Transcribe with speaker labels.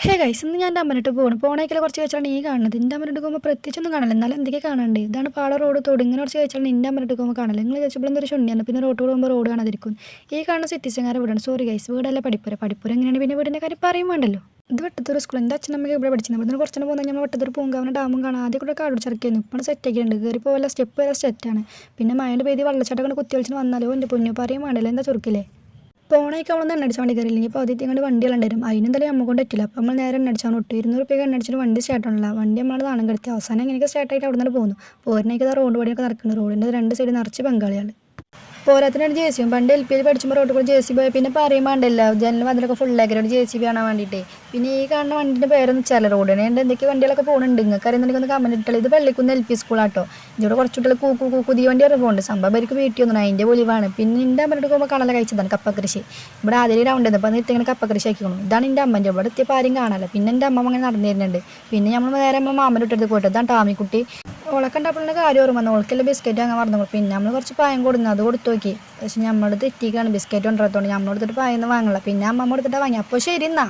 Speaker 1: hey guys ഇന്ന് ഞാൻ എൻ്റെ അമ്മനോട്ട് പോകണം പോണേക്കൽ കുറച്ച് കഴിച്ചാണ് ഈ കാണുന്നത് എൻ്റെ അമ്മനോട്ട് പോകുമ്പോൾ പ്രത്യേകിച്ചൊന്നും കാണില്ല എന്നാലും എന്തൊക്കെ കാണാണ്ട് ഇതാണ് പാട റോഡ് തോട് ഇങ്ങനെ കുറച്ച് കഴിച്ചാണ് എൻ്റെ അമ്മനോട്ട് പോകുമ്പോൾ കാണില്ല നിങ്ങൾ ചോദിച്ചപ്പോൾ എന്തൊരു ഷുണ്ണിയാണ് പിന്നെ റോഡ് പോകുമ്പോൾ റോഡ് കാണാതിരിക്കും ഈ കാണുന്ന സിറ്റിസൻകാരെ വീടാണ് സോറി ഗൈസ് വീടല്ല പഠിപ്പുര എങ്ങനെയാണ് പിന്നെ വീടിൻ്റെ കാര്യം പറയും വേണ്ടല്ലോ ഇത് വെട്ടത്തൂർ സ്കൂൾ എൻ്റെ അച്ഛനമ്മക്ക് ഇവിടെ പഠിച്ചത് ഇവിടെ കുറച്ചു പോകുന്നത് നമ്മൾ വെട്ടത്തൂർ പൂങ്കാവന ഡാമും കാണാം ആദ്യം കൂടെ കാട് ചെറുക്കുന്നു ഇപ്പോൾ സെറ്റ് ആക്കിയിട്ടുണ്ട് കയറി പോകല്ല സ്റ്റെപ്പ് വരെ സെറ്റാണ് പിന്നെ മഴയുടെ പെയ്ത് വെള്ളച്ചാട്ടം കൊണ്ട് കുത്തി കളിച്ചിട്ട് വന്നാലോ എൻ്റെ പൊന്നു പറയും വേണ്ടല്ലോ എന്താ ചുരുക്കില്ലേ പോണേക്ക് നമ്മൾ എണ്ണടിച്ച വണ്ടി കയറിയില്ലെങ്കിൽ ഇപ്പോൾ ആദ്യത്തെ കൊണ്ട് വണ്ടികളുണ്ടായിരുന്നു അതിനെന്തായാലും നമ്മൾ കൊണ്ട് പറ്റില്ല അപ്പോൾ നമ്മൾ നേരെ എണ്ണടിച്ചാൽ വിട്ടു 200 രൂപയ്ക്ക് എണ്ണടിച്ചിട്ട് വണ്ടി സ്റ്റാർട്ടാണല്ലോ വണ്ടി നമ്മൾ നാണം കടത്തി അവസാനം എങ്ങനെയൊക്കെ സ്റ്റാർട്ടായിട്ട് അവിടെ നിന്ന് പോകുന്നു പോരിനേക്ക് റോഡ് പണിയൊക്കെ നടക്കുന്നു റോഡിൻ്റെ രണ്ട് സൈഡ് നിറച്ച് ബംഗാളികൾ പോരാത്തിനാണ് ജെ സി ബി പണ്ട് എൽ പി എൽ പഠിച്ചുമ്പോൾ റോഡ് കൂടെ ജെ സി ബി പോയി പിന്നെ പറയും വേണ്ടല്ല ജനലും അതിലൊക്കെ ഫുള്ളാക്കി ജെ സി ബി കാണാൻ വേണ്ടിയിട്ട് പിന്നെ ഈ കാണുന്ന വണ്ടിൻ്റെ പേരൊന്നും വെച്ചാൽ റോഡിന് എന്തൊക്കെ വണ്ടികളൊക്കെ പോകുന്നുണ്ട് നിങ്ങൾക്ക് അറിയുന്നുണ്ടെങ്കിൽ ഒന്ന് കമൻറ്റ് ഇട്ടാൽ ഇത് പള്ളിക്കുന്ന് എൽ പി സ്കൂളാട്ടോ ഇവിടെ കുറച്ച് കുട്ടികൾ പുതിയ വണ്ടി വരെ പോകുന്നുണ്ട് സംഭവം അവർക്ക് വീട്ടിൽ ഒന്നും അതിൻ്റെ പൊലിവാണ് പിന്നെ എൻ്റെ അമ്മയുടെ പോകുമ്പോൾ കാണാൻ കഴിച്ചതാണ് കപ്പ കൃഷി ഇവിടെ ആദ്യം റൗണ്ട് അപ്പോൾ എന്നിട്ട് ഇങ്ങനെ കപ്പ കൃഷി ആക്കിക്കണം ഇതാണ് എൻ്റെ അമ്മൻ്റെ ഇവിടെ എത്തിയപ്പോൾ ആരും കാണാമല്ലോ പിന്നെ എൻ്റെ അമ്മ അങ്ങനെ നടന്നു തരുന്നുണ്ട് പിന്നെ നമ്മൾ നേരെ നമ്മൾ മാമൻ്റെ ഇട്ടെടുത്ത് പോയിട്ട് ഇതാണ് ടാമിക്കുട്ടി ഓളൊക്കെ ഉണ്ടപ്പോഴാണ് കാര്യം ഓർമ്മ വന്നു ഓൾക്കെല്ലാം ബിസ്ക്കറ്റ് അങ്ങനെ മറന്നു പിന്നെ നമ്മൾ കുറച്ച് പായം കൊടുക്കുന്നു അത് കൊടുത്തു നോക്കി പക്ഷെ നമ്മളോട് തെറ്റിക്കാണ് ബിസ്ക്കറ്റ് കൊണ്ടുവരത്തോണ്ട് നമ്മളെടുത്തിട്ട് പായം വാങ്ങല പിന്നെ അമ്മ എടുത്തിട്ട് വാങ്ങി അപ്പോൾ ശരി എന്നാ